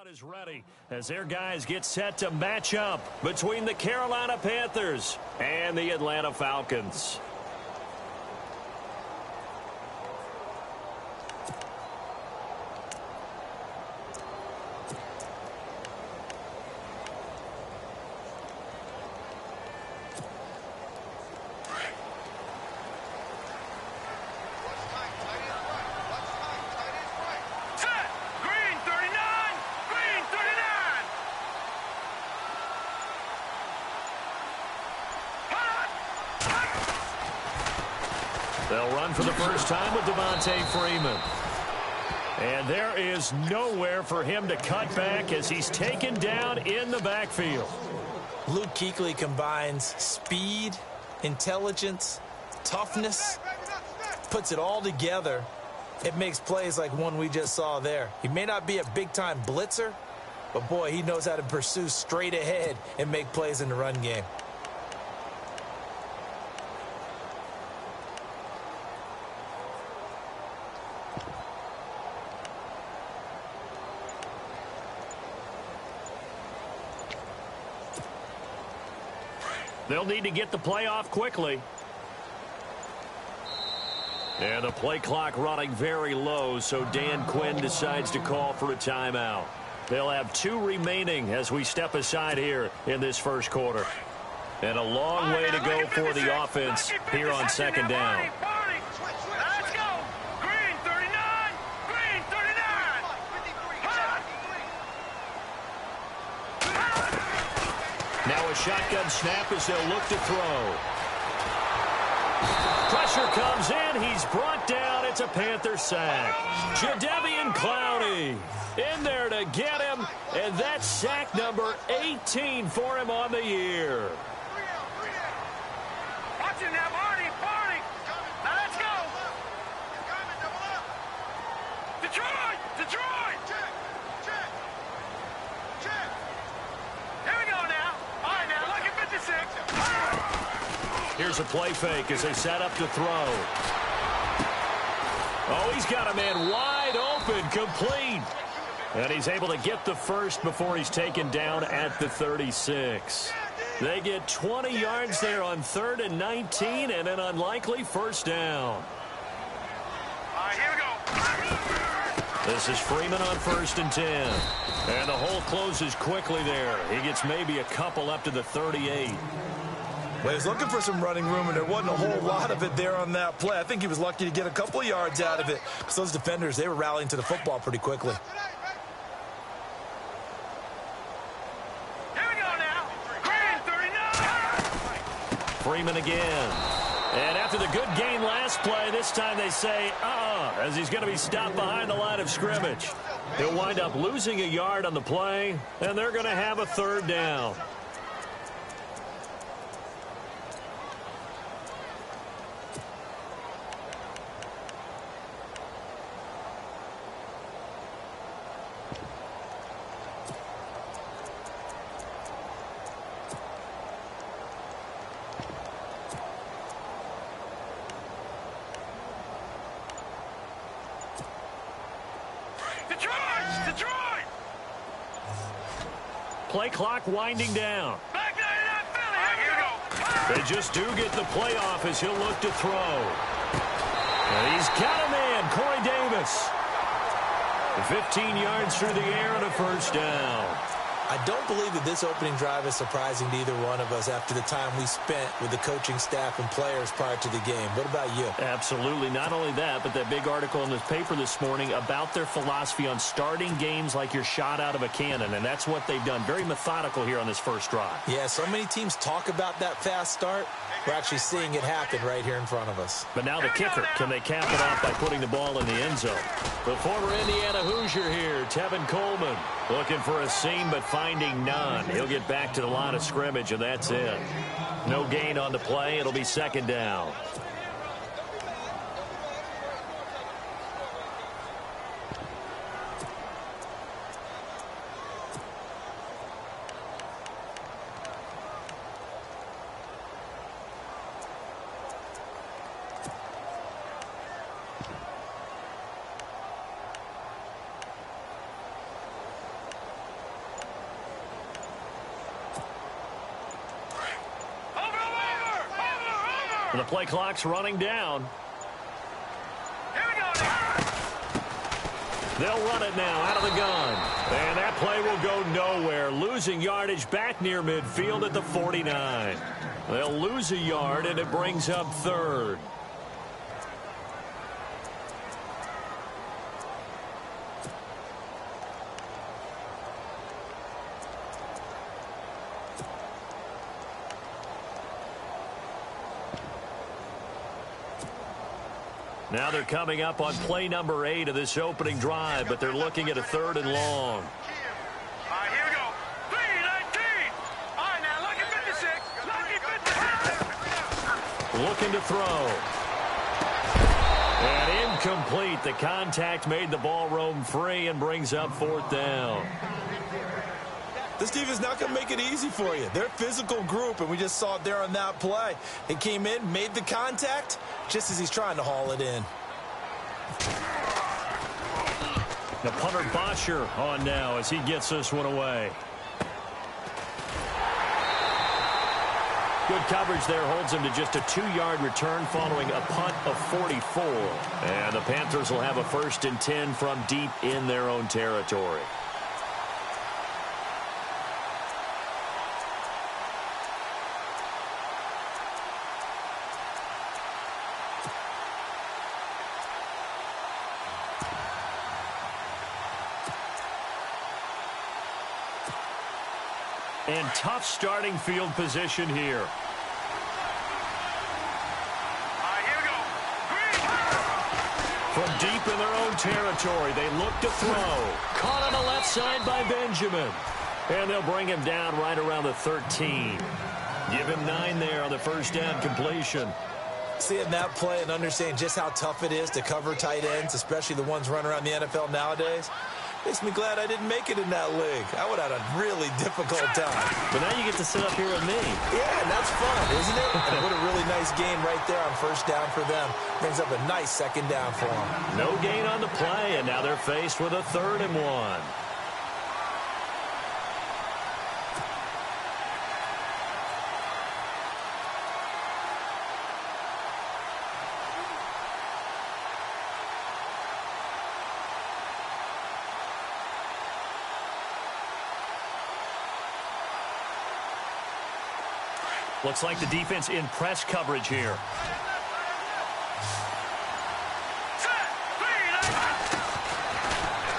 is ready as their guys get set to match up between the Carolina Panthers and the Atlanta Falcons. They'll run for the first time with Devontae Freeman. And there is nowhere for him to cut back as he's taken down in the backfield. Luke Kuechly combines speed, intelligence, toughness, puts it all together. It makes plays like one we just saw there. He may not be a big-time blitzer, but boy, he knows how to pursue straight ahead and make plays in the run game. They'll need to get the play off quickly. And the play clock running very low, so Dan Quinn decides to call for a timeout. They'll have 2 remaining as we step aside here in this first quarter. And a long way to go for the offense here on second down. Let's go. Green 39. Green 39. Now a shotgun snap as they'll look to throw. Pressure comes in. He's brought down. It's a Panther sack. Jadeveon Clowney in there to get him. And that's sack number 18 for him on the year. Watch him now, Barney. Barney. Now let's go. Detroit. Detroit. Here we go now. All right, now look at 56. Here's a play fake as they set up to throw. Oh, he's got a man wide open, complete. And he's able to get the first before he's taken down at the 36. They get 20 yards there on 3rd and 19 and an unlikely first down. All right, here we go. This is Freeman on 1st and 10. And the hole closes quickly there. He gets maybe a couple up to the 38. Well, he was looking for some running room, and there wasn't a whole lot of it there on that play. I think he was lucky to get a couple of yards out of it. So those defenders, they were rallying to the football pretty quickly. Here we go now. Green 39. Freeman again. And after the good gain last play, this time they say, as he's going to be stopped behind the line of scrimmage. He'll wind up losing a yard on the play, and they're going to have a 3rd down. Detroit. Play clock winding down. Back 99 Philly. Here we go. They just do get the play off as he'll look to throw. And he's got a man, Corey Davis. 15 yards through the air and a first down. I don't believe that this opening drive is surprising to either one of us after the time we spent with the coaching staff and players prior to the game. What about you? Absolutely. Not only that, but that big article in the paper this morning about their philosophy on starting games like you're shot out of a cannon, and that's what they've done. Very methodical here on this first drive. Yeah, so many teams talk about that fast start. We're actually seeing it happen right here in front of us. But now the kicker, can they cap it off by putting the ball in the end zone? The former Indiana Hoosier here, Tevin Coleman, looking for a seam but finding none. He'll get back to the line of scrimmage, and that's it. No gain on the play. It'll be 2nd down. The play clock's running down. Here we go now. They'll run it now out of the gun. And that play will go nowhere. Losing yardage back near midfield at the 49. They'll lose a yard, and it brings up third. Now they're coming up on play number 8 of this opening drive, but they're looking at a 3rd and long. All right, here we go. 3-19. All right, now, lucky 56. Lucky 56. Looking to throw. And incomplete. The contact made the ball roam free and brings up 4th down. This defense not going to make it easy for you. They're a physical group, and we just saw it there on that play. He came in, made the contact, just as he's trying to haul it in. The punter Bosher on now as he gets this one away. Good coverage there holds him to just a 2-yard return following a punt of 44. And the Panthers will have a 1st and 10 from deep in their own territory. And tough starting field position here. All right, here we go. From deep in their own territory, they look to throw. Caught on the left side by Benjamin. And they'll bring him down right around the 13. Give him 9 there on the 1st down completion. Seeing that play and understanding just how tough it is to cover tight ends, especially the ones running around the NFL nowadays, makes me glad I didn't make it in that league. I would have had a really difficult time. But now you get to sit up here with me. Yeah, and that's fun, isn't it? And what a really nice game right there on 1st down for them. Brings up a nice 2nd down for them. No gain on the play, and now they're faced with a 3rd and 1. Looks like the defense in press coverage here.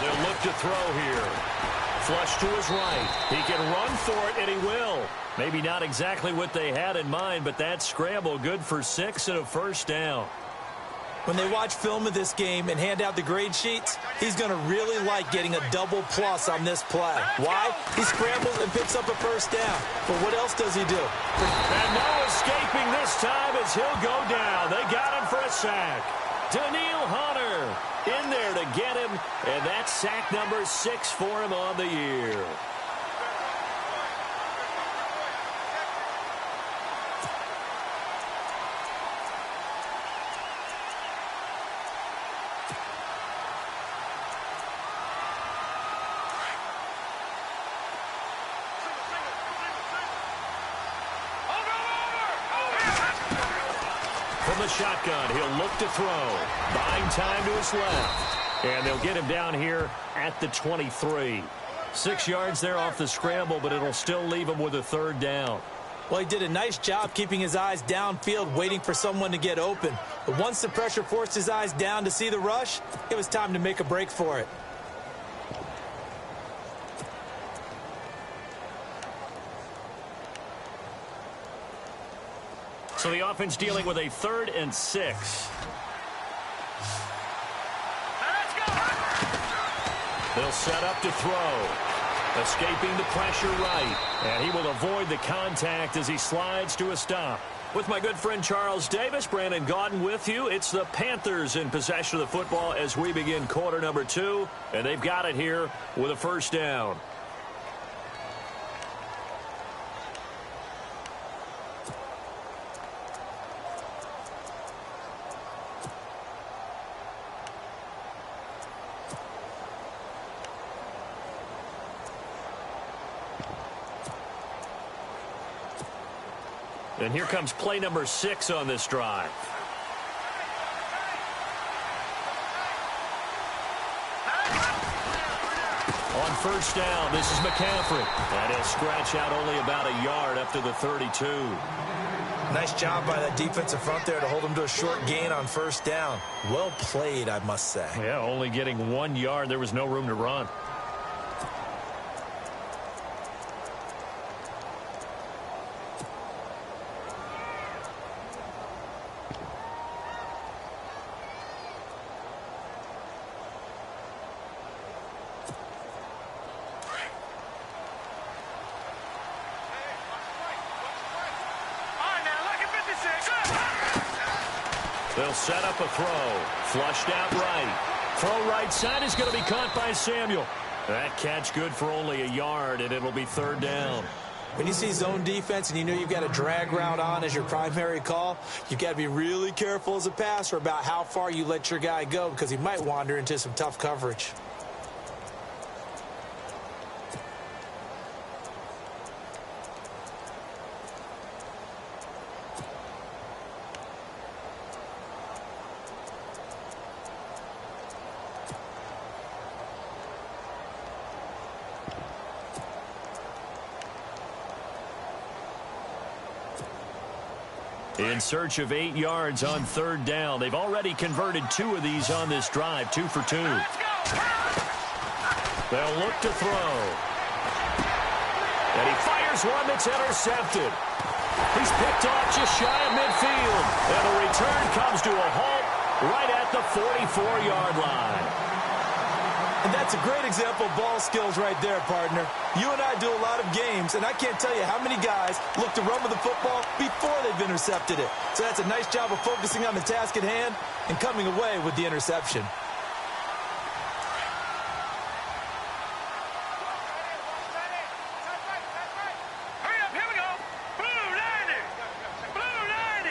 They'll look to throw here. Flush to his right. He can run for it, and he will. Maybe not exactly what they had in mind, but that scramble good for 6 and a 1st down. When they watch film of this game and hand out the grade sheets, he's going to really like getting a double plus on this play. Why? He scrambles and picks up a 1st down. But what else does he do? And no escaping this time as he'll go down. They got him for a sack. Daniil Hunter in there to get him, and that's sack number 6 for him on the year. From the shotgun, he'll look to throw. Buying time to his left. And they'll get him down here at the 23. 6 yards there off the scramble, but it'll still leave him with a 3rd down. Well, he did a nice job keeping his eyes downfield, waiting for someone to get open. But once the pressure forced his eyes down to see the rush, it was time to make a break for it. So the offense dealing with a 3rd and 6. They'll set up to throw. Escaping the pressure right. And he will avoid the contact as he slides to a stop. With my good friend Charles Davis, Brandon Gaudin with you. It's the Panthers in possession of the football as we begin quarter number 2. And they've got it here with a 1st down. And here comes play number 6 on this drive. On first down, this is McCaffrey. And he'll scratch out only about a yard up to the 32. Nice job by that defensive front there to hold him to a short gain on first down. Well played, I must say. Yeah, only getting 1 yard. There was no room to run. They'll set up a throw. Flushed out right. Throw right side is going to be caught by Samuel. That catch good for only a yard, and it'll be third down. When you see zone defense and you know you've got a drag route on as your primary call, you've got to be really careful as a passer about how far you let your guy go because he might wander into some tough coverage. In search of 8 yards on third down. They've already converted 2 of these on this drive, 2 for 2. They'll look to throw. And he fires one that's intercepted. He's picked off just shy of midfield. And the return comes to a halt right at the 44-yard line. And that's a great example of ball skills right there, partner. You and I do a lot of games, and I can't tell you how many guys look to run with the football before they've intercepted it. So that's a nice job of focusing on the task at hand and coming away with the interception. Hurry up, here we go. Blue 90. Blue 90.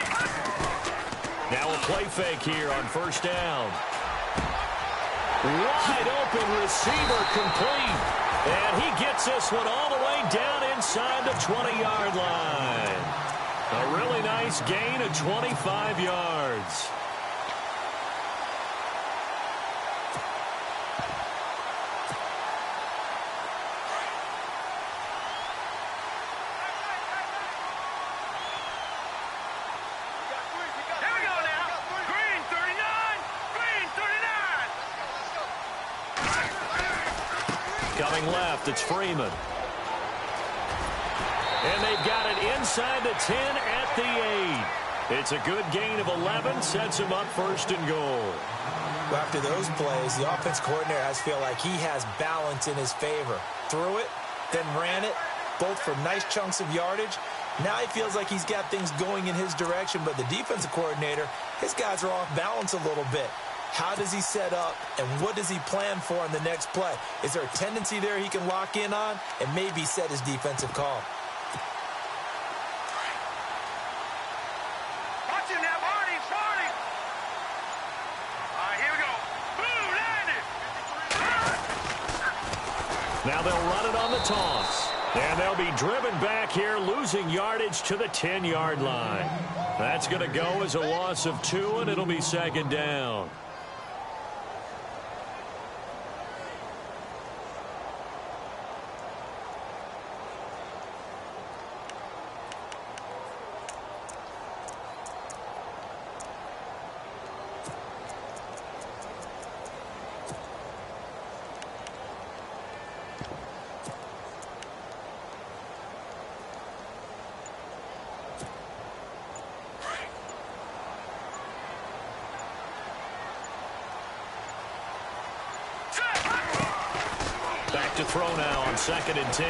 Now a play fake here on first down. Wide open receiver complete. And he gets this one all the way down inside the 20-yard line. A really nice gain of 25 yards. Here we go now. Green 39. Green 39. Coming left, it's Freeman. And they've got it inside the 10 at the 8. It's a good gain of 11, sets him up first and goal. Well, after those plays, the offense coordinator has to feel like he has balance in his favor. Threw it, then ran it, both for nice chunks of yardage. Now he feels like he's got things going in his direction, but the defensive coordinator, his guys are off balance a little bit. How does he set up, and what does he plan for on the next play? Is there a tendency there he can lock in on and maybe set his defensive call? Watch him now, Barney. Barney. All right, here we go. Blue 90. Now they'll run it on the toss. And they'll be driven back here, losing yardage to the 10-yard line. That's going to go as a loss of 2, and it'll be second down. To throw now on 2nd and 10.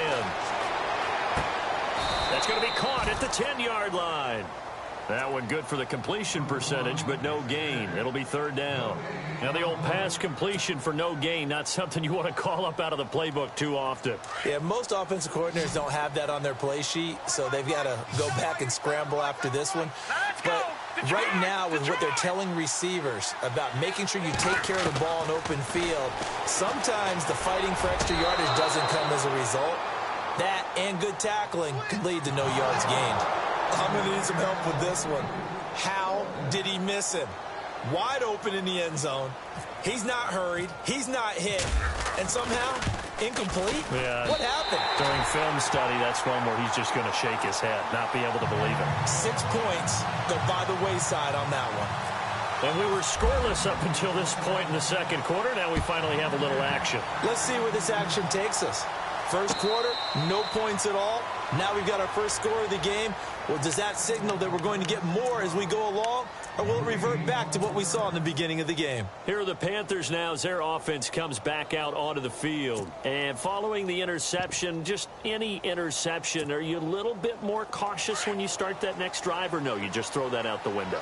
That's going to be caught at the 10-yard line. That one good for the completion percentage, but no gain. It'll be third down. Now the old pass completion for no gain, not something you want to call up out of the playbook too often. Yeah, most offensive coordinators don't have that on their play sheet, so they've got to go back and scramble after this one. But right now, with what they're telling receivers about making sure you take care of the ball in open field, sometimes the fighting for extra yardage doesn't come as a result. That and good tackling can lead to no yards gained. I'm going to need some help with this one. How did he miss him? Wide open in the end zone. He's not hurried. He's not hit. And somehow, incomplete? Yeah. What happened? During film study, that's one where he's just going to shake his head, not be able to believe it. 6 points go by the wayside on that one. And we were scoreless up until this point in the second quarter. Now we finally have a little action. Let's see where this action takes us. First quarter, no points at all. Now we've got our first score of the game. Well, does that signal that we're going to get more as we go along? Or will it revert back to what we saw in the beginning of the game? Here are the Panthers now as their offense comes back out onto the field. And following the interception, just any interception, are you a little bit more cautious when you start that next drive, or no, you just throw that out the window?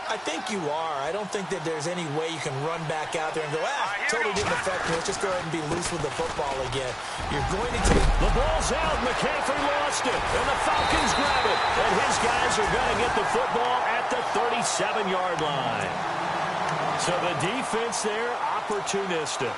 I think you are. I don't think that there's any way you can run back out there and go, totally didn't affect me. Let's just go ahead and be loose with the football again. You're going to take... The ball's out. McCaffrey lost it. And the Falcons grab it. And his guys are going to get the football at the 37-yard line. So the defense there, opportunistic.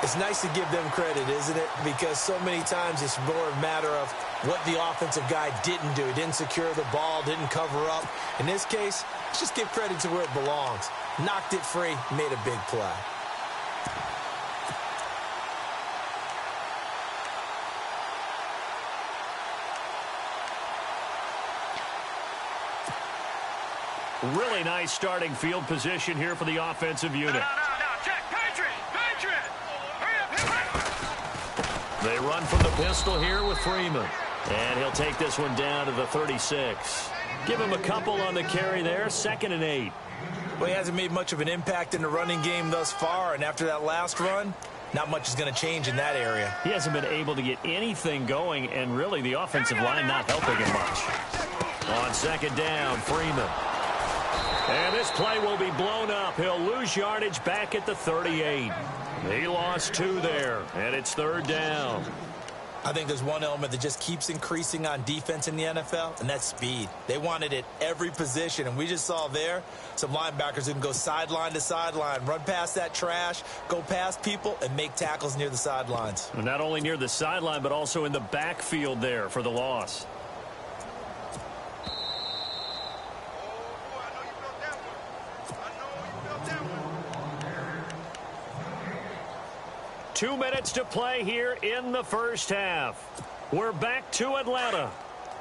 It's nice to give them credit, isn't it? Because so many times it's more a matter of what the offensive guy didn't do. He didn't secure the ball, didn't cover up. In this case, let's just give credit to where it belongs. Knocked it free, made a big play. Really nice starting field position here for the offensive unit. No, check. Patriot! They run from the pistol here with Freeman. And he'll take this one down to the 36. Give him a couple on the carry there, 2nd and 8. Well, he hasn't made much of an impact in the running game thus far, and after that last run, not much is going to change in that area. He hasn't been able to get anything going, and really the offensive line not helping him much. On 2nd down, Freeman. And this play will be blown up. He'll lose yardage back at the 38. He lost 2 there, and it's 3rd down. I think there's one element that just keeps increasing on defense in the NFL, and that's speed. They want it at every position, and we just saw there some linebackers who can go sideline to sideline, run past that trash, go past people, and make tackles near the sidelines. And not only near the sideline, but also in the backfield there for the loss. 2 minutes to play here in the first half. We're back to Atlanta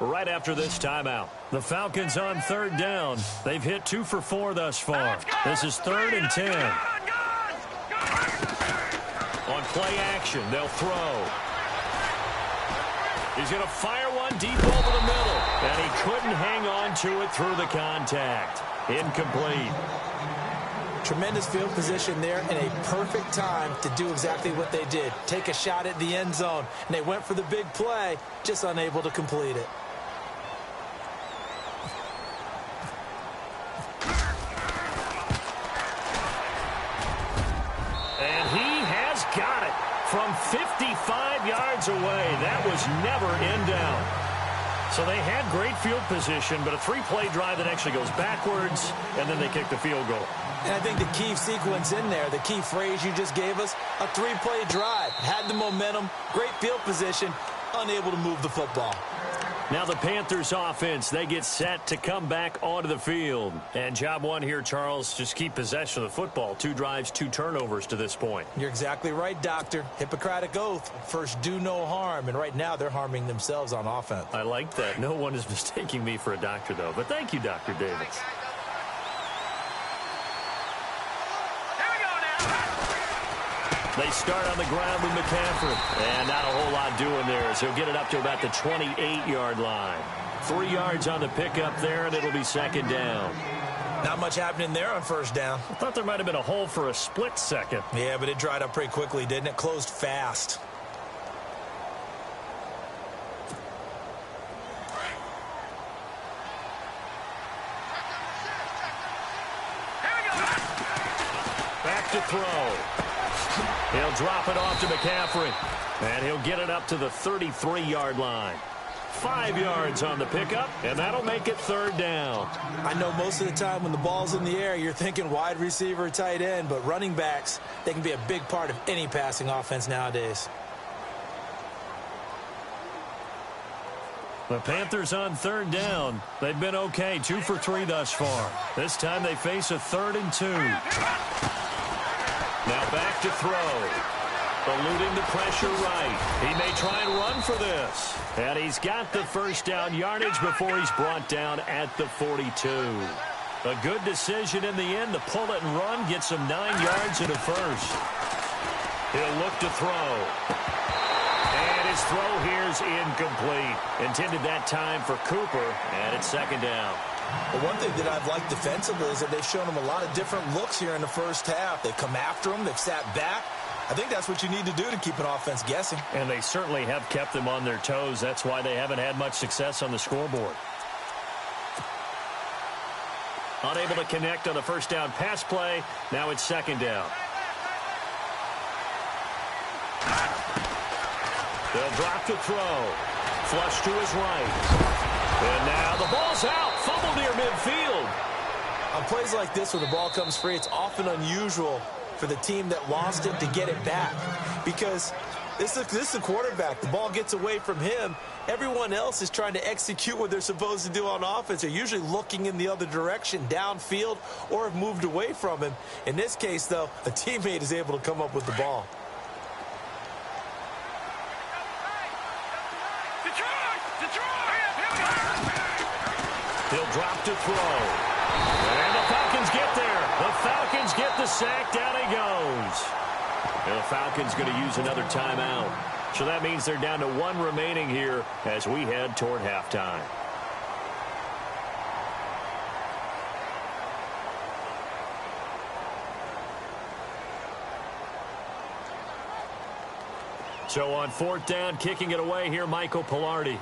right after this timeout. The Falcons on 3rd down. They've hit 2 for 4 thus far. This is 3rd and 10. On play action, they'll throw. He's going to fire one deep over the middle, and he couldn't hang on to it through the contact. Incomplete. Tremendous field position there and a perfect time to do exactly what they did. Take a shot at the end zone. And they went for the big play, just unable to complete it. And he has got it from 55 yards away. That was never in down. So they had great field position, but a 3-play drive that actually goes backwards, and then they kick the field goal. And I think the key sequence in there, the key phrase you just gave us, a 3-play drive. Had the momentum, great field position, unable to move the football. Now the Panthers offense, they get set to come back onto the field. And job one here, Charles, just keep possession of the football. 2 drives, 2 turnovers to this point. You're exactly right, Doctor. Hippocratic oath. First, do no harm. And right now, they're harming themselves on offense. I like that. No one is mistaking me for a doctor, though. But thank you, Dr. Davis. They start on the ground with McCaffrey. And not a whole lot doing there as he'll get it up to about the 28-yard line. 3 yards on the pickup there, and it'll be 2nd down. Not much happening there on 1st down. I thought there might have been a hole for a split second. Yeah, but it dried up pretty quickly, didn't it? Closed fast. Back to throw. He'll drop it off to McCaffrey. And he'll get it up to the 33-yard line. 5 yards on the pickup, and that'll make it 3rd down. I know most of the time when the ball's in the air, you're thinking wide receiver, tight end, but running backs, they can be a big part of any passing offense nowadays. The Panthers on third down. They've been okay, 2 for 3 thus far. This time they face a 3rd and 2. Now back to throw. Eluding the pressure right. He may try and run for this. And he's got the first down yardage before he's brought down at the 42. A good decision in the end to pull it and run. Gets him 9 yards and a first. He'll look to throw. And his throw here's incomplete. Intended that time for Cooper, and it's 2nd down. Well, one thing that I've liked defensively is that they've shown him a lot of different looks here in the first half. They've come after him. They've sat back. I think that's what you need to do to keep an offense guessing. And they certainly have kept them on their toes. That's why they haven't had much success on the scoreboard. Unable to connect on the first down pass play. Now it's 2nd down. They'll drop to throw. Flush to his right. And now the ball's out. Fumble near midfield. On plays like this where the ball comes free, it's often unusual for the team that lost it to get it back. Because this is the quarterback. The ball gets away from him. Everyone else is trying to execute what they're supposed to do on offense. They're usually looking in the other direction, downfield, or have moved away from him. In this case, though, a teammate is able to come up with the ball. He'll drop to throw. And the Falcons get there. The Falcons get the sack. Down he goes. And the Falcons going to use another timeout. So that means they're down to 1 remaining here as we head toward halftime. So on 4th down, kicking it away here, Michael Pilardi.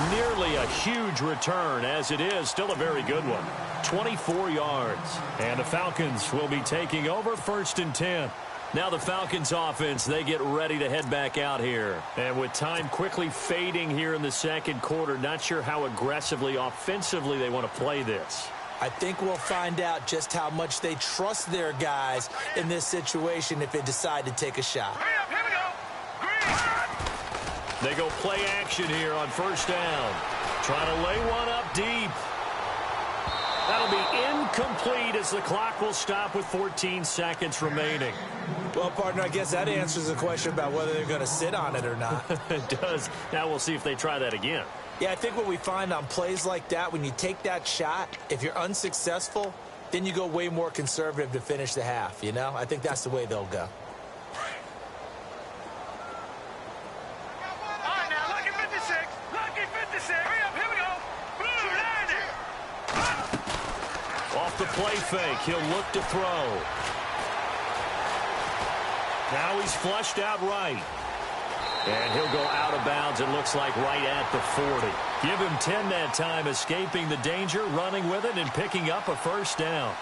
Nearly a huge return, as it is still a very good one. 24 yards. And the Falcons will be taking over 1st and 10. Now the Falcons offense, they get ready to head back out here. And with time quickly fading here in the 2nd quarter, not sure how aggressively, offensively they want to play this. I think we'll find out just how much they trust their guys in this situation if they decide to take a shot. Here we go. They go play action here on 1st down. Trying to lay one up deep. That'll be incomplete as the clock will stop with 14 seconds remaining. Well, partner, I guess that answers the question about whether they're going to sit on it or not. It does. Now we'll see if they try that again. Yeah, I think what we find on plays like that, when you take that shot, if you're unsuccessful, then you go way more conservative to finish the half, you know? I think that's the way they'll go. All right, now, lucky 56. Lucky 56. Hurry up, here we go. Blue, landing. Off the play fake, he'll look to throw. Now he's flushed out right. And he'll go out of bounds, it looks like right at the 40. Give him 10 that time, escaping the danger, running with it, and picking up a 1st down.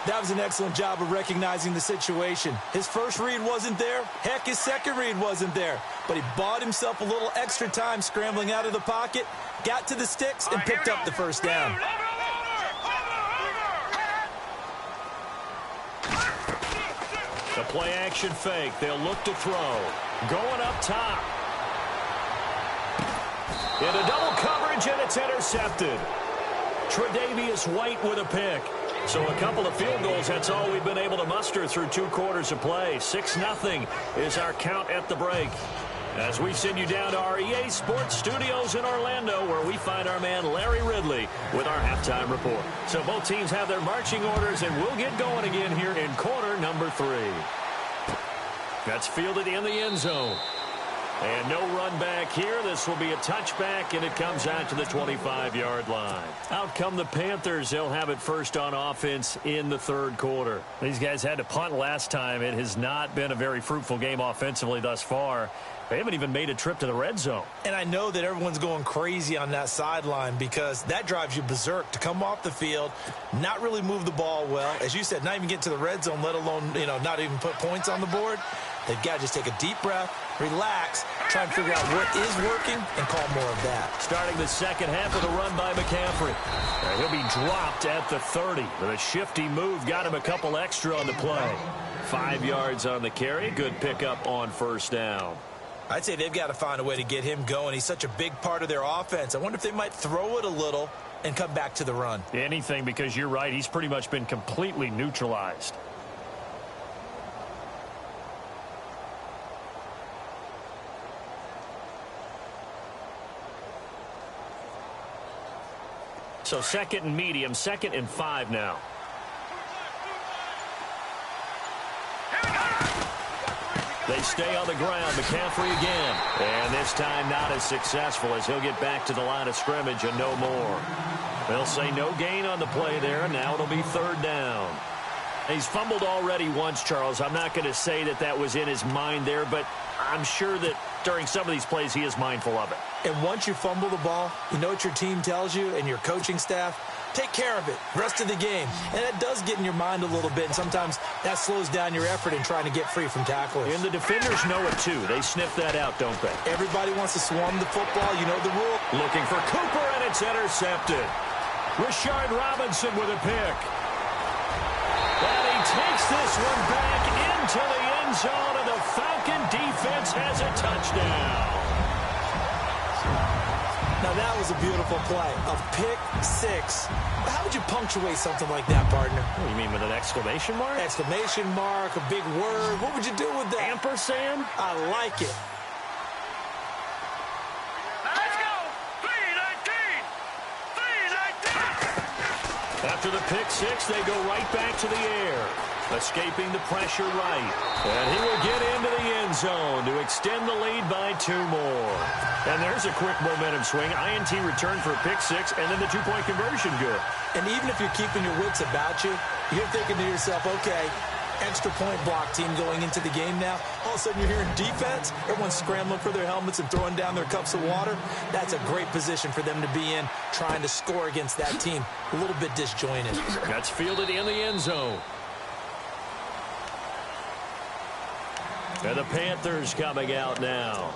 That was an excellent job of recognizing the situation. His first read wasn't there. Heck, his second read wasn't there. But he bought himself a little extra time scrambling out of the pocket, got to the sticks, and picked up the 1st down. The play action fake. They'll look to throw. Going up top. Into double coverage, and it's intercepted. Tre'Davious White with a pick. So a couple of field goals, that's all we've been able to muster through 2 quarters of play. 6-0 is our count at the break. As we send you down to our EA Sports Studios in Orlando, where we find our man Larry Ridley with our halftime report. So both teams have their marching orders, and we'll get going again here in quarter number 3. That's fielded in the end zone. And no run back here. This will be a touchback, and it comes out to the 25-yard line. Out come the Panthers. They'll have it first on offense in the 3rd quarter. These guys had to punt last time. It has not been a very fruitful game offensively thus far. They haven't even made a trip to the red zone. And I know that everyone's going crazy on that sideline because that drives you berserk to come off the field, not really move the ball well. As you said, not even get to the red zone, let alone, not even put points on the board. They've got to just take a deep breath, relax, try and figure out what is working, and call more of that. Starting the second half with a run by McCaffrey. He'll be dropped at the 30. But a shifty move got him a couple extra on the play. 5 yards on the carry. Good pickup on first down. I'd say they've got to find a way to get him going. He's such a big part of their offense. I wonder if they might throw it a little and come back to the run. Anything, because you're right. He's pretty much been completely neutralized. So second and medium, 2nd and 5 now. They stay on the ground. McCaffrey again. And this time not as successful as he'll get back to the line of scrimmage and no more. They'll say no gain on the play there, and now it'll be 3rd down. He's fumbled already once, Charles. I'm not going to say that that was in his mind there, but I'm sure that during some of these plays he is mindful of it. And once you fumble the ball, you know what your team tells you and your coaching staff? Take care of it. Rest of the game. And that does get in your mind a little bit, and sometimes that slows down your effort in trying to get free from tacklers. And the defenders know it, too. They sniff that out, don't they? Everybody wants to swarm the football. You know the rule. Looking for Cooper, and it's intercepted. Rashard Robinson with a pick. And he takes this one back into the end zone, and the Falcon defense has a touchdown. Now, that was a beautiful play. A pick six. How would you punctuate something like that, partner? What do you mean, with an exclamation mark? Exclamation mark, a big word. What would you do with that? Ampersand? I like it. Let's go! 319! 319! After the pick six, they go right back to the air. Escaping the pressure right. And he will get into the end zone to extend the lead by 2 more. And there's a quick momentum swing. INT return for a pick six, and then the 2-point conversion good. And even if you're keeping your wits about you, you're thinking to yourself, okay, extra point block team going into the game now. All of a sudden you're hearing defense. Everyone's scrambling for their helmets and throwing down their cups of water. That's a great position for them to be in, trying to score against that team. A little bit disjointed. That's fielded in the end zone. And the Panthers coming out now.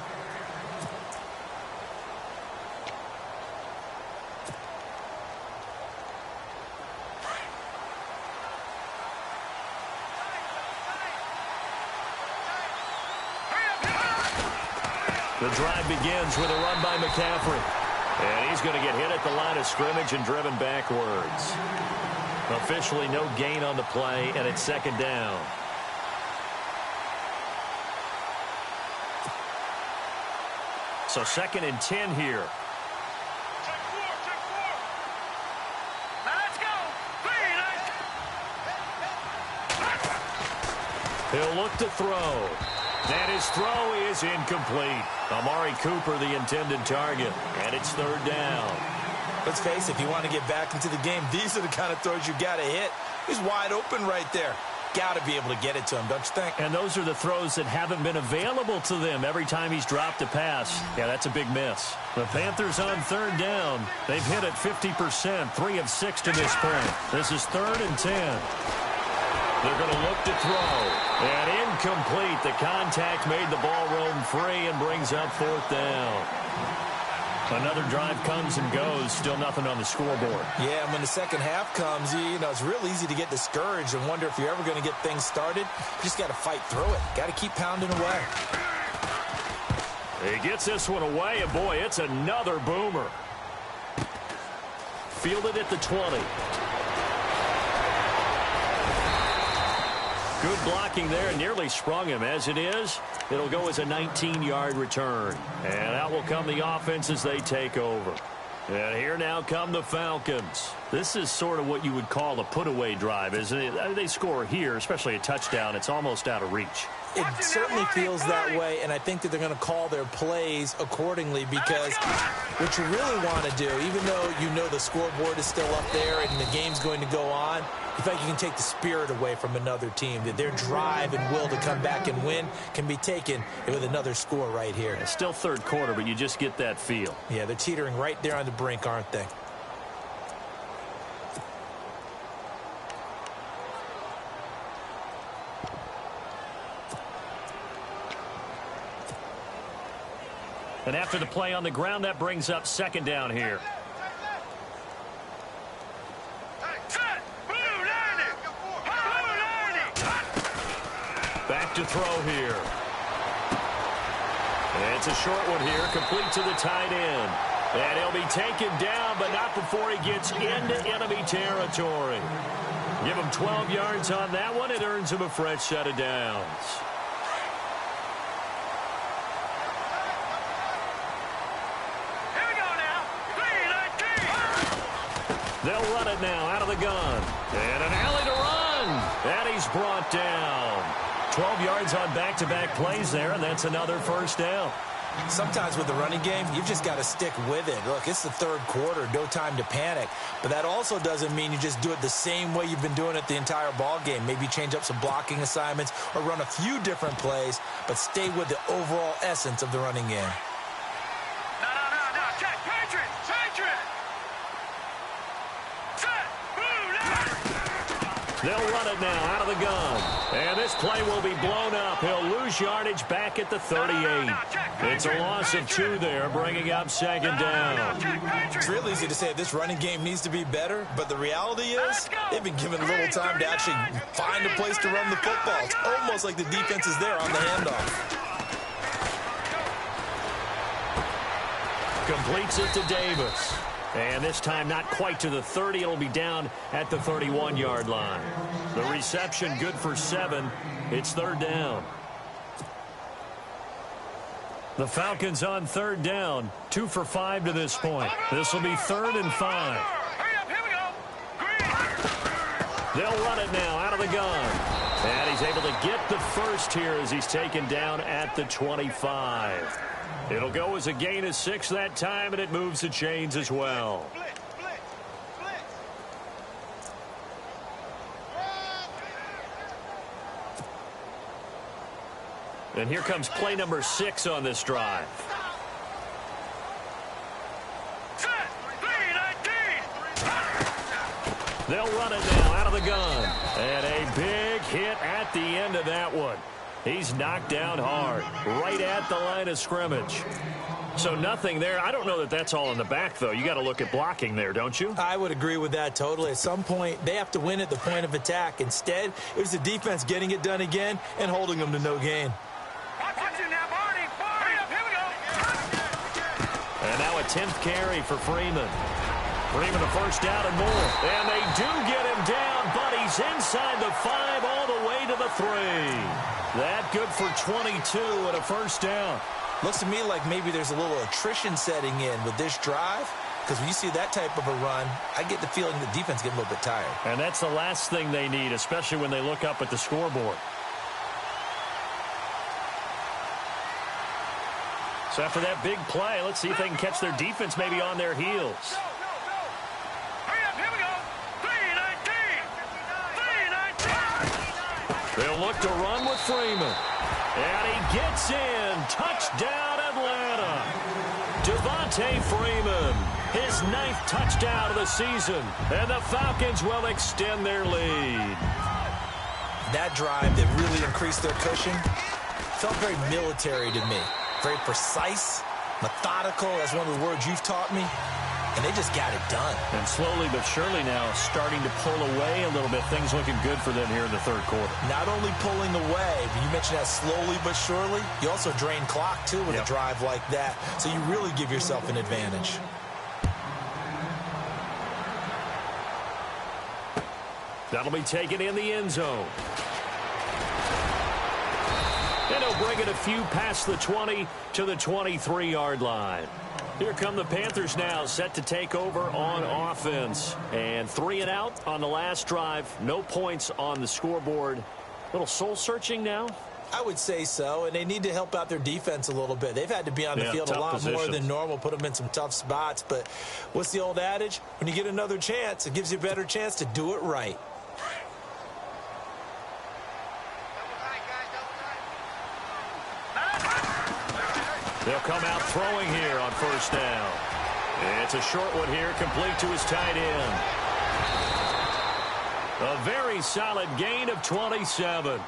The drive begins with a run by McCaffrey. And he's going to get hit at the line of scrimmage and driven backwards. Officially no gain on the play, and it's 2nd down. So 2nd and 10 here. Check 4! Now let's go! 319! He'll look to throw. And his throw is incomplete. Amari Cooper, the intended target. And it's 3rd down. Let's face it, if you want to get back into the game, these are the kind of throws you got to hit. He's wide open right there. Got to be able to get it to him, don't you think? And those are the throws that haven't been available to them every time he's dropped a pass. Yeah, that's a big miss. The Panthers on 3rd down. They've hit it 50%, 3 of 6 to this point. This is 3rd and 10. They're going to look to throw. And incomplete. The contact made the ball roam free and brings up 4th down. Another drive comes and goes. Still nothing on the scoreboard. Yeah, and when the second half comes, you know, it's real easy to get discouraged and wonder if you're ever going to get things started. You just got to fight through it. Got to keep pounding away. He gets this one away, and boy, it's another boomer. Fielded at the 20. Good blocking there, nearly sprung him. As it is, it'll go as a 19-yard return. And out will come the offense as they take over. And here now come the Falcons. This is sort of what you would call a put-away drive, isn't it? They score here, especially a touchdown. It's almost out of reach. It certainly feels that way, and I think that they're going to call their plays accordingly because what you really want to do, even though you know the scoreboard is still up there and the game's going to go on, you think you can take the spirit away from another team, that their drive and will to come back and win can be taken with another score right here. It's still 3rd quarter, but you just get that feel. Yeah, they're teetering right there on the brink, aren't they? And after the play on the ground, that brings up second down here. Back to throw here. And it's a short one here, complete to the tight end. And he'll be taken down, but not before he gets into enemy territory. Give him 12 yards on that one. It earns him a fresh set of downs. Here we go now. 3-19. They'll run it now out of the gun. And an alley to run. And he's brought down. 12 yards on back-to-back plays there, and that's another first down. Sometimes with the running game, you've just got to stick with it. Look, it's the third quarter, no time to panic. But that also doesn't mean you just do it the same way you've been doing it the entire ball game. Maybe change up some blocking assignments or run a few different plays, but stay with the overall essence of the running game. No. Check. Patriot. Set. Move now. They'll run it now out of the gun. And this play will be blown up. He'll lose yardage back at the 38. It's a loss of 2 there, bringing up second down. It's real easy to say this running game needs to be better, but the reality is they've been given little time to actually find a place to run the football. It's almost like the defense is there on the handoff. Completes it to Davis. And this time not quite to the 30. It'll be down at the 31-yard line. The reception good for 7. It's third down. The Falcons on third down. 2 for 5 to this point. This will be 3rd and 5. Hurry up. Here we go. They'll run it now out of the gun. And he's able to get the first here as he's taken down at the 25. It'll go as a gain of 6 that time, and it moves the chains as well. And here comes play number 6 on this drive. Set. 3-19. They'll run it now out of the gun. And a big hit at the end of that one. He's knocked down hard, right at the line of scrimmage. So nothing there. I don't know that that's all in the back, though. You got to look at blocking there, don't you? I would agree with that totally. At some point, they have to win at the point of attack. Instead, it was the defense getting it done again and holding them to no gain. Watch it now, Barney. Hurry up. Here we go. And now a 10th carry for Freeman. Freeman a first down and more. And they do get him down, but he's inside the 5 all the way to the 3. That good for 22 and a first down. Looks to me like maybe there's a little attrition setting in with this drive, because when you see that type of a run, I get the feeling the defense getting a little bit tired. And that's the last thing they need, especially when they look up at the scoreboard. So after that big play, let's see if they can catch their defense maybe on their heels. Hurry up. Here we go. 3-19. They'll look to run with Freeman. And he gets in. Touchdown, Atlanta. Devontae Freeman, his 9th touchdown of the season. And the Falcons will extend their lead. That drive that really increased their cushion felt very military to me. Very precise, methodical. That's one of the words you've taught me. And they just got it done. And slowly but surely now starting to pull away a little bit. Things looking good for them here in the third quarter. Not only pulling away, but you mentioned that slowly but surely. You also drain clock, too, with a drive like that. So you really give yourself an advantage. That'll be taken in the end zone. And he'll bring it a few past the 20 to the 23-yard line. Here come the Panthers now, set to take over on offense. And 3 and out on the last drive. No points on the scoreboard. A little soul-searching now? I would say so, and they need to help out their defense a little bit. They've had to be on the field a lot more than normal, put them in some tough spots. But what's the old adage? When you get another chance, it gives you a better chance to do it right. They'll come out throwing here on first down. It's a short one here, complete to his tight end. A very solid gain of 27.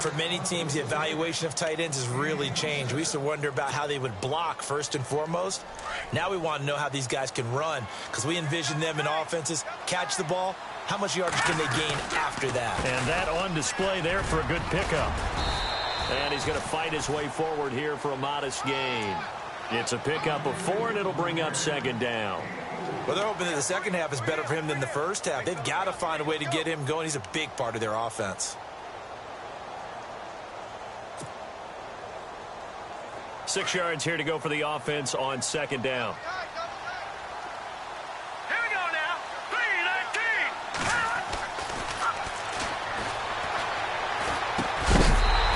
For many teams, the evaluation of tight ends has really changed. We used to wonder about how they would block first and foremost. Now we want to know how these guys can run, because we envision them in offenses catch the ball. How much yardage can they gain after that? And that on display there for a good pickup. And he's going to fight his way forward here for a modest gain. It's a pickup of 4, and it'll bring up second down. Well, they're hoping that the second half is better for him than the first half. They've got to find a way to get him going. He's a big part of their offense. 6 yards here to go for the offense on second down. Here we go now. 3-19.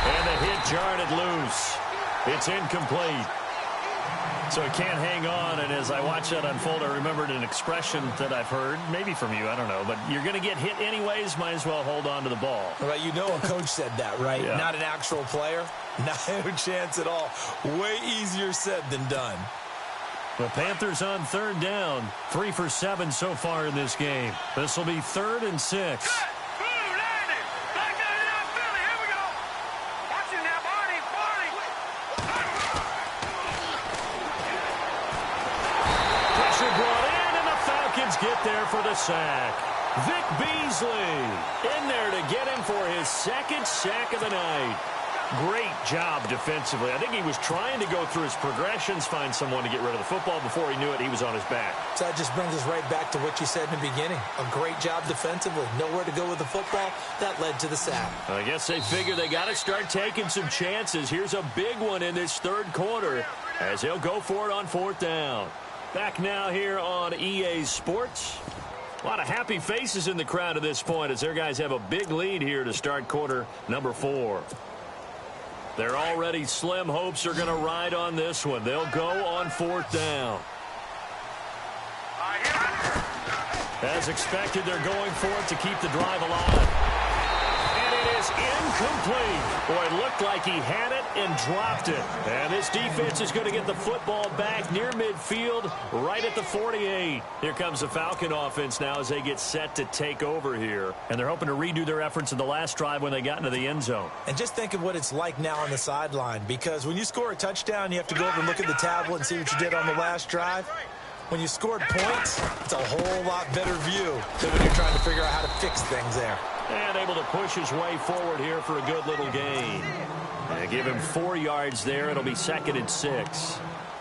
And the hit jarred it loose. It's incomplete. So he can't hang on, and as I watch that unfold, I remembered an expression that I've heard, maybe from you, I don't know, but you're going to get hit anyways, might as well hold on to the ball. Well, you know a coach said that, right? Yeah. Not an actual player. No chance at all. Way easier said than done. The Panthers on third down. 3 for 7 so far in this game. This will be 3rd and 6. Get there for the sack. Vic Beasley in there to get him for his 2nd sack of the night. Great job defensively. I think he was trying to go through his progressions, find someone to get rid of the football. Before he knew it, he was on his back. So that just brings us right back to what you said in the beginning. A great job defensively. Nowhere to go with the football. That led to the sack. I guess they figure they got to start taking some chances. Here's a big one in this 3rd quarter as he'll go for it on 4th down. Back now here on EA Sports. A lot of happy faces in the crowd at this point as their guys have a big lead here to start quarter number 4. Their already slim hopes are going to ride on this one. They'll go on 4th down. As expected, they're going for it to keep the drive alive. And it is incomplete. Boy, it looked like he had it and dropped it. And this defense is going to get the football back near midfield, right at the 48. Here comes the Falcon offense now as they get set to take over here. And they're hoping to redo their efforts in the last drive when they got into the end zone. And just think of what it's like now on the sideline, because when you score a touchdown, you have to go over and look at the tablet and see what you did on the last drive. When you scored points, it's a whole lot better view than when you're trying to figure out how to fix things there. And able to push his way forward here for a good little gain. And give him 4 yards there. It'll be 2nd and 6.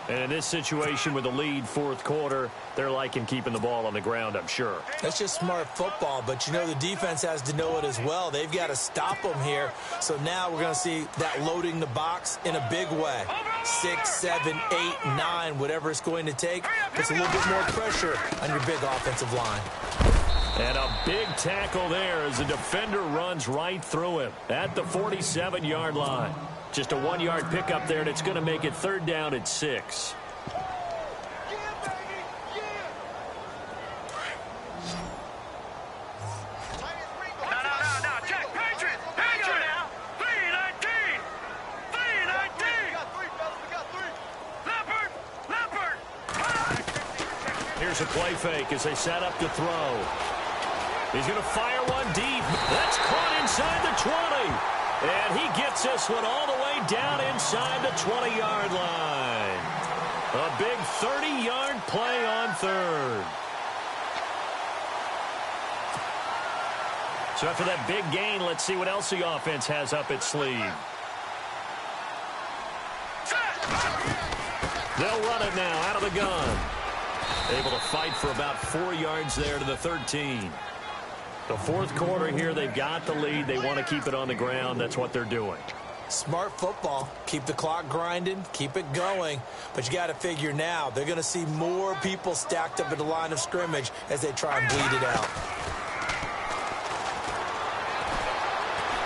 And in this situation with the lead 4th quarter, they're liking keeping the ball on the ground, I'm sure. That's just smart football, but you know the defense has to know it as well. They've got to stop them here. So now we're going to see that loading the box in a big way. 6, 7, 8, 9, whatever it's going to take, puts a little bit more pressure on your big offensive line. And a big tackle there as the defender runs right through him at the 47-yard line. Just a 1-yard pickup there, and it's going to make it 3rd down at 6. Here's a play fake as they set up to throw. He's going to fire one deep. That's caught inside the 20. And he gets this one all the way down inside the 20-yard line. A big 30-yard play on 3rd. So after that big gain, let's see what else the offense has up its sleeve. They'll run it now out of the gun. Able to fight for about 4 yards there to the 13. The 4th quarter here, they've got the lead. They want to keep it on the ground. That's what they're doing. Smart football. Keep the clock grinding. Keep it going. But you got to figure now, they're going to see more people stacked up at the line of scrimmage as they try and bleed it out.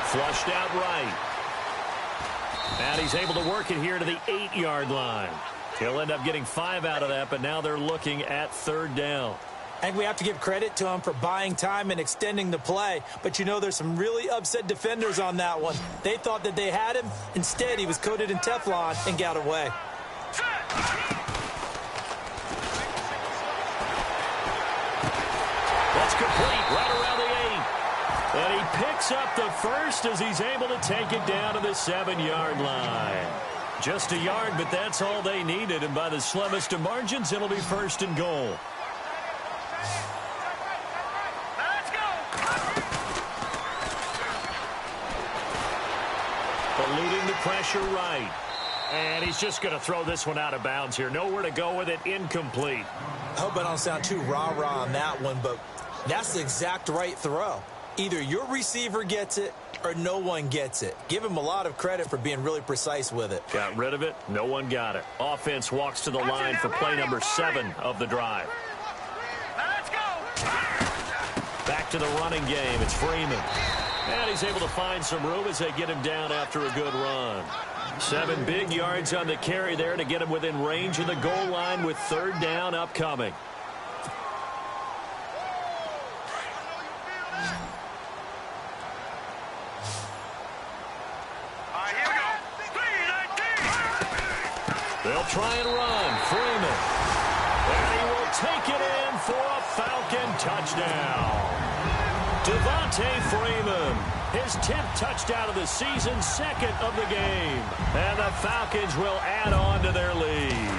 Flushed out right. And he's able to work it here to the 8-yard line. He'll end up getting 5 out of that, but now they're looking at 3rd down. I think we have to give credit to him for buying time and extending the play. But you know there's some really upset defenders on that one. They thought that they had him. Instead, he was coated in Teflon and got away. That's complete right around the 8. And he picks picks up the first as he's able to take it down to the 7-yard line. Just a yard, but that's all they needed, and by the slimmest of margins, it'll be 1st and goal. Let's go. Eluding the pressure right. And he's just going to throw this one out of bounds here. Nowhere to go with it. Incomplete. I hope I don't sound too rah-rah on that one, but that's the exact right throw. Either your receiver gets it or no one gets it. Give him a lot of credit for being really precise with it. Got rid of it. No one got it. Offense walks to the line for play number 7 of the drive. Let's go. Back to the running game. It's Freeman. And he's able to find some room as they get him down after a good run. 7 big yards on the carry there to get him within range of the goal line with 3rd down upcoming. Here we go. 3-19. They'll try and run. Freeman. And he will take it in for a Falcon touchdown. Devontae Freeman, his 10th touchdown of the season, 2nd of the game. And the Falcons will add on to their lead.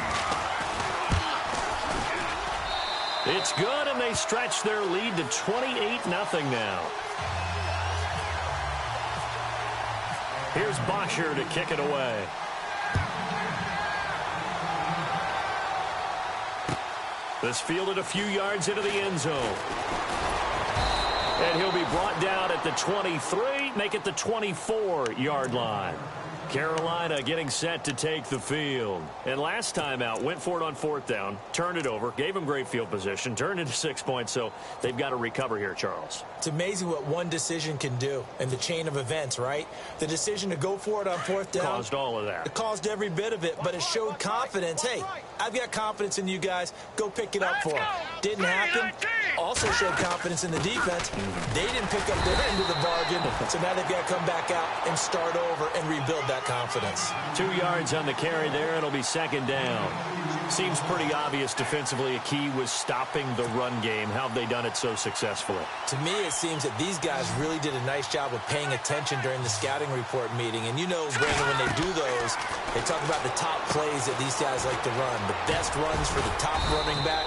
It's good, and they stretch their lead to 28-0 now. Here's Bosher to kick it away. This fielded a few yards into the end zone. And he'll be brought down at the 23, make it the 24-yard line. Carolina getting set to take the field. And last time out, went for it on 4th down, turned it over, gave him great field position, turned into 6 points, so they've got to recover here, Charles. It's amazing what one decision can do in the chain of events, right? The decision to go for it on 4th down. Caused all of that. It caused every bit of it, but it showed confidence. Hey, I've got confidence in you guys. Go pick it up for them. Didn't happen. Also showed confidence in the defense. They didn't pick up their end of the bargain, so now they've got to come back out and start over and rebuild that confidence. 2 yards on the carry there. It'll be 2nd down. Seems pretty obvious defensively a key was stopping the run game. How have they done it so successfully? To me, it seems that these guys really did a nice job of paying attention during the scouting report meeting. And you know, Brandon, when they do those, they talk about the top plays that these guys like to run. The best runs for the top running back.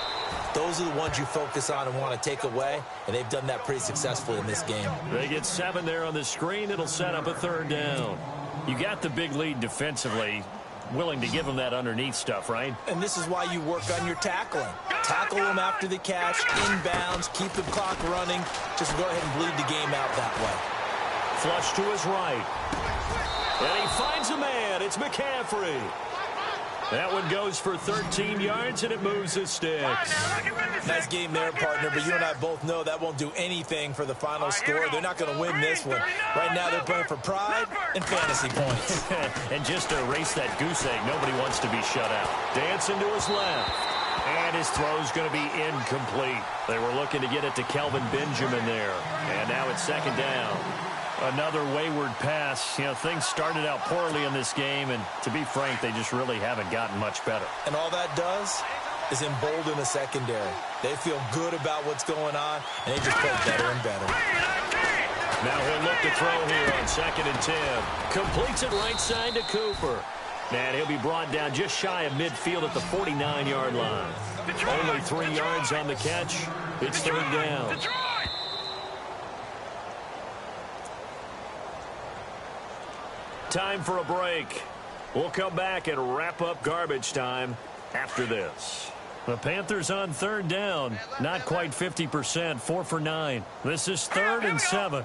Those are the ones you focus on and want to take away, and they've done that pretty successfully in this game. They get 7 there on the screen. It'll set up a 3rd down. You got the big lead defensively, willing to give them that underneath stuff, right? And this is why you work on your tackling. Tackle them after the catch, inbounds, keep the clock running. Just go ahead and bleed the game out that way. Flush to his right. And he finds a man. It's McCaffrey. That one goes for 13 yards, and it moves the sticks. Nice game there, partner, but you and I both know that won't do anything for the final score. They're not going to win this one. Right now, they're playing for pride and fantasy points. And just to erase that goose egg, nobody wants to be shut out. Dancing to his left. And his throw's going to be incomplete. They were looking to get it to Kelvin Benjamin there. And now it's 2nd down. Another wayward pass. You know, things started out poorly in this game, and to be frank, they just really haven't gotten much better. And all that does is embolden the secondary. They feel good about what's going on, and they just play better and better. Now he'll look to throw here on 2nd and 10. Completes it right side to Cooper. And he'll be brought down just shy of midfield at the 49-yard line. Only 3 yards on the catch. It's 3rd down. Time for a break. We'll come back and wrap up garbage time after this. The Panthers on 3rd down. Not quite 50%. 4 for 9. This is 3rd and 7.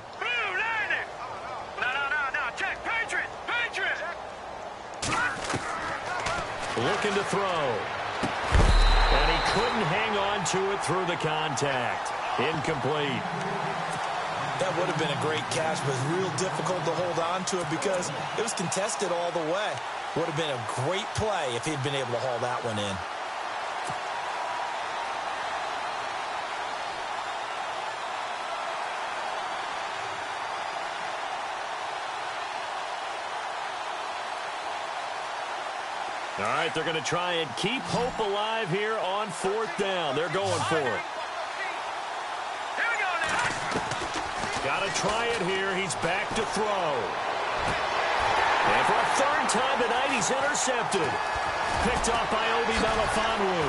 Check. Patriot. Looking to throw. And he couldn't hang on to it through the contact. Incomplete. That would have been a great catch, but it's real difficult to hold on to it because it was contested all the way. Would have been a great play if he'd been able to haul that one in. All right, they're going to try and keep hope alive here on 4th down. They're going for it. Got to try it here. He's back to throw. And for a third time tonight, he's intercepted. Picked off by Obi Melifonwu.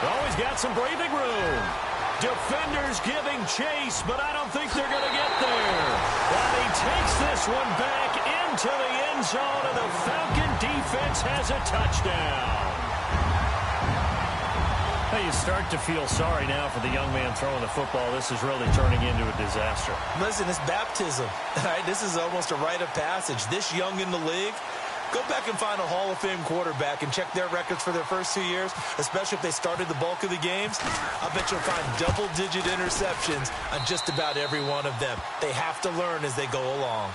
Oh, he's got some breathing room. Defenders giving chase, but I don't think they're going to get there. And he takes this one back into the end zone, and the Falcon defense has a touchdown. You start to feel sorry now for the young man throwing the football. This is really turning into a disaster. Listen, it's baptism. Right? This is almost a rite of passage. This young in the league, go back and find a Hall of Fame quarterback and check their records for their first 2 years, especially if they started the bulk of the games. I bet you'll find double-digit interceptions on just about every one of them. They have to learn as they go along.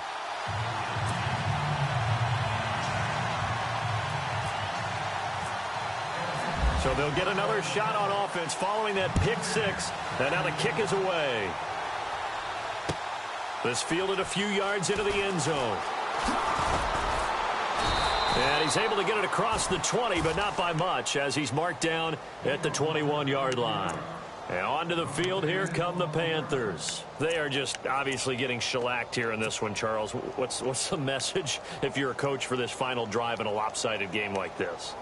So they'll get another shot on offense following that pick six. And now the kick is away. This fielded a few yards into the end zone. And he's able to get it across the 20, but not by much, as he's marked down at the 21-yard line. And onto the field, here come the Panthers. They are just obviously getting shellacked here in this one, Charles. What's the message if you're a coach for this final drive in a lopsided game like this?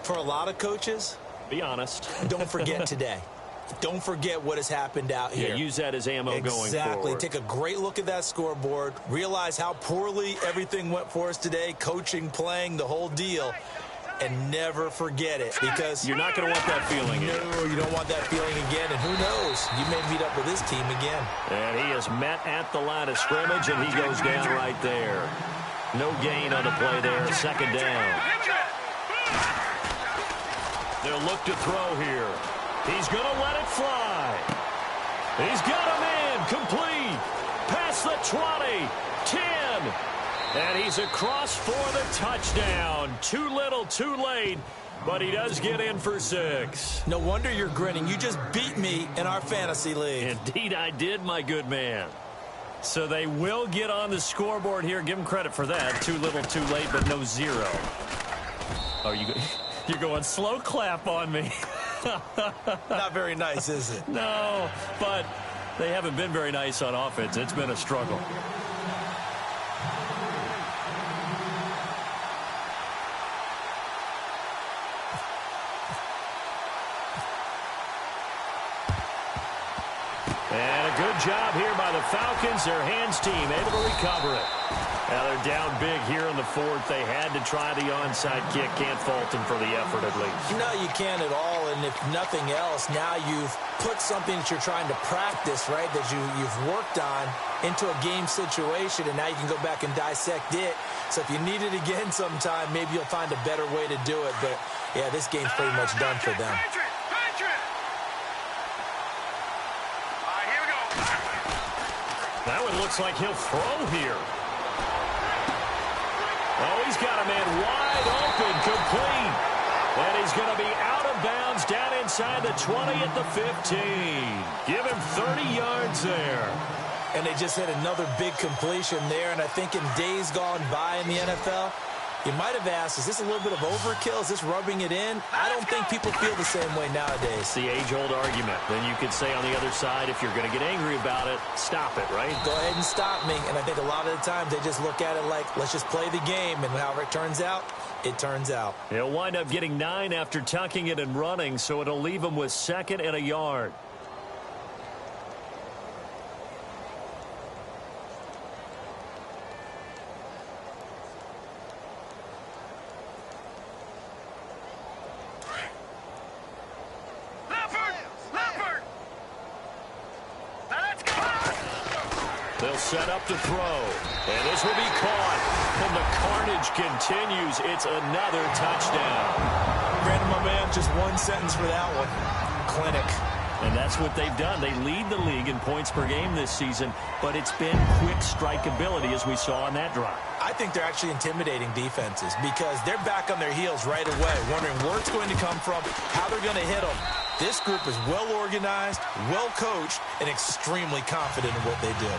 For a lot of coaches, be honest. Don't forget today. Don't forget what has happened out here. Yeah, use that as ammo going forward. Exactly. Take a great look at that scoreboard. Realize how poorly everything went for us today. Coaching, playing, the whole deal. And never forget it, because you're not going to want that feeling again. No, you don't want that feeling again. And who knows? You may meet up with this team again. And he is met at the line of scrimmage, and he goes down right there. No gain on the play there. Second down. They'll look to throw here. He's going to let it fly. He's got him in. Complete. Past the 20. 10. And he's across for the touchdown. Too little, too late. But he does get in for 6. No wonder you're grinning. You just beat me in our fantasy league. Indeed, I did, my good man. So they will get on the scoreboard here. Give them credit for that. Too little, too late, but no 0. Oh, you're going slow clap on me. Not very nice, is it? No, but they haven't been very nice on offense. It's been a struggle. And a good job here by the Falcons. Their hands team able to recover it. Now they're down big here in the fourth. They had to try the onside kick. Can't fault them for the effort at least. No, you can't at all. And if nothing else, now you've put something that you're trying to practice, right, that you've worked on into a game situation, and now you can go back and dissect it. So if you need it again sometime, maybe you'll find a better way to do it. But, yeah, this game's pretty much done for them. That one looks like he'll throw here. Oh, he's got a man wide open, complete. And he's going to be out of bounds down inside the 20 at the 15. Give him 30 yards there. And they just had another big completion there. And I think in days gone by in the NFL, you might have asked, is this a little bit of overkill? Is this rubbing it in? I don't think people feel the same way nowadays. It's the age-old argument. Then you could say on the other side, if you're going to get angry about it, stop it, right? Go ahead and stop me. And I think a lot of the times they just look at it like, let's just play the game. And however it turns out, it turns out. He'll wind up getting 9 after tucking it and running, so it'll leave him with 2nd and a yard. They'll set up to throw, and this will be caught, and the carnage continues. It's another touchdown. Brandon, my man, just one sentence for that one. Clinic. And that's what they've done. They lead the league in points per game this season, but it's been quick strike ability as we saw on that drive. I think they're actually intimidating defenses because they're back on their heels right away, wondering where it's going to come from, how they're going to hit them. This group is well organized, well coached, and extremely confident in what they do.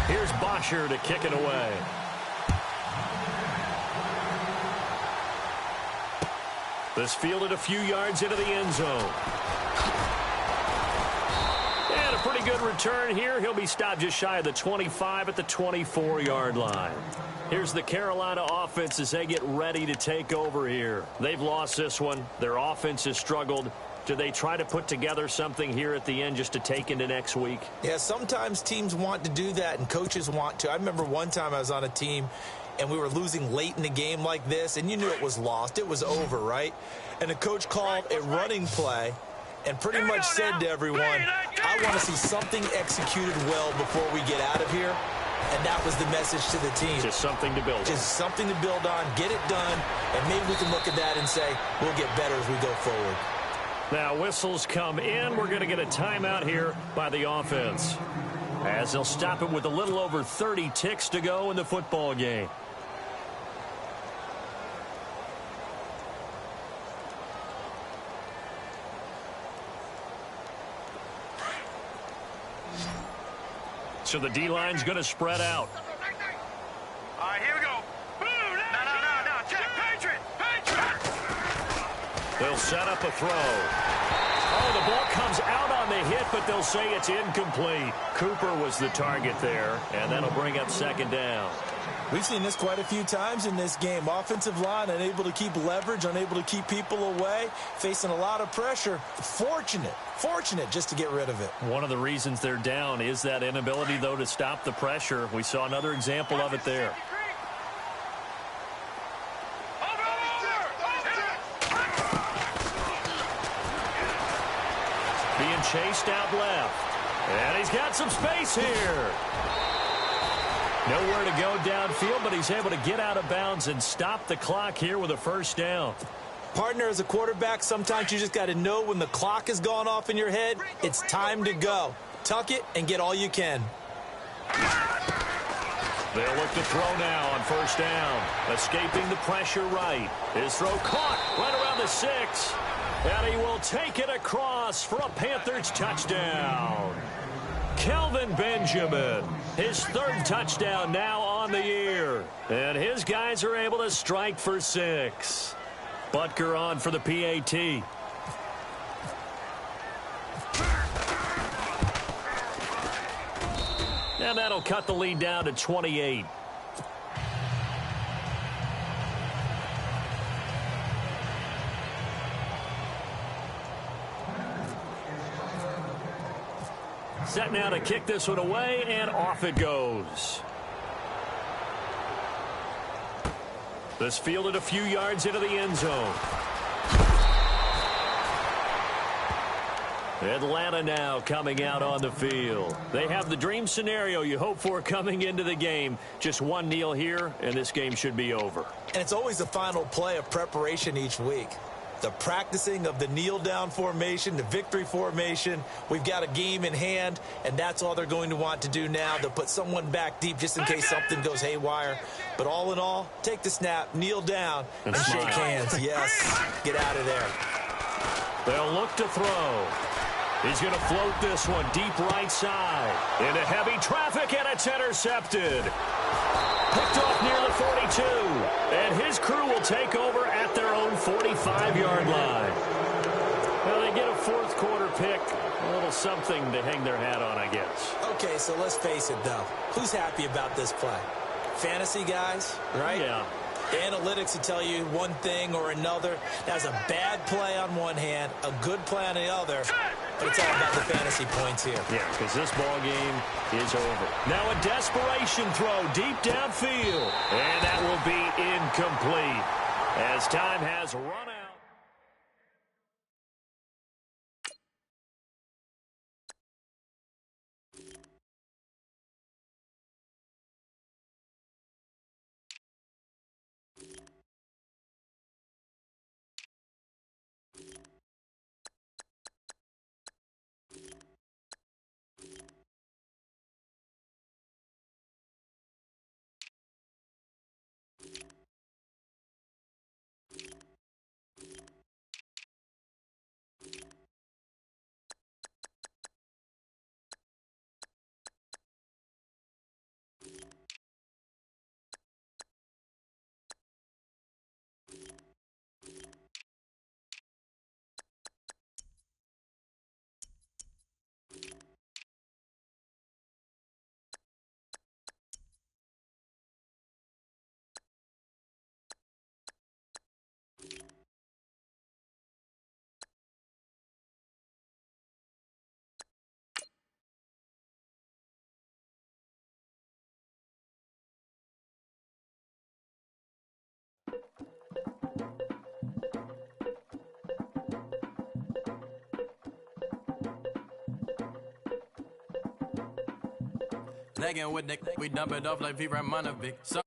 Here's Bosher to kick it away. This fielded a few yards into the end zone. And a pretty good return here. He'll be stopped just shy of the 25 at the 24-yard line. Here's the Carolina offense as they get ready to take over here. They've lost this one. Their offense has struggled. Do they try to put together something here at the end just to take into next week? Yeah, sometimes teams want to do that and coaches want to. I remember one time I was on a team and we were losing late in the game like this, and you knew it was lost. It was over, right? And the coach called a running play and pretty much said to everyone, I want to see something executed well before we get out of here. And that was the message to the team. Just something to build on. Just something to build on, get it done, and maybe we can look at that and say, we'll get better as we go forward. Now whistles come in. We're going to get a timeout here by the offense, as they'll stop it with a little over 30 ticks to go in the football game. So the D-line's going to spread out. All right, here we go. Boom! No. Check. Patriot! They'll set up a throw. Oh, the ball comes out on the hit, but they'll say it's incomplete. Cooper was the target there, and that'll bring up second down. We've seen this quite a few times in this game. Offensive line unable to keep leverage, unable to keep people away, facing a lot of pressure. Fortunate just to get rid of it. One of the reasons they're down is that inability, though, to stop the pressure. We saw another example of it there. Being chased out left. And he's got some space here. Nowhere to go downfield, but he's able to get out of bounds and stop the clock here with a first down. Partner, as a quarterback, sometimes you just got to know when the clock has gone off in your head, it's time to go. Tuck it and get all you can. They'll look to throw now on first down. Escaping the pressure right. His throw caught right around the 6. And he will take it across for a Panthers touchdown. Kelvin Benjamin, his third touchdown now on the year. And his guys are able to strike for 6. Butker on for the PAT. And that'll cut the lead down to 28. Set now to kick this one away, and off it goes. This fielded a few yards into the end zone. Atlanta now coming out on the field. They have the dream scenario you hope for coming into the game. Just one kneel here, and this game should be over. And it's always the final play of preparation each week. The practicing of the kneel-down formation, the victory formation. We've got a game in hand, and that's all they're going to want to do now. They'll put someone back deep just in case something goes haywire. But all in all, take the snap, kneel down, and shake hands. Yes, get out of there. They'll look to throw. He's going to float this one deep right side. Into heavy traffic, and it's intercepted. Picked off near the 42. And his crew will take over at their own 45-yard line. Well, they get a fourth quarter pick. A little something to hang their hat on, I guess. Okay, so let's face it, though. Who's happy about this play? Fantasy guys, right? Yeah. The analytics will tell you one thing or another. That's a bad play on one hand, a good play on the other. But it's all about the fantasy points here. Yeah, because this ball game is over. Now a desperation throw deep downfield. And that will be incomplete as time has run out. Lagging with Nick, we dump it off like V. Ramanovic. So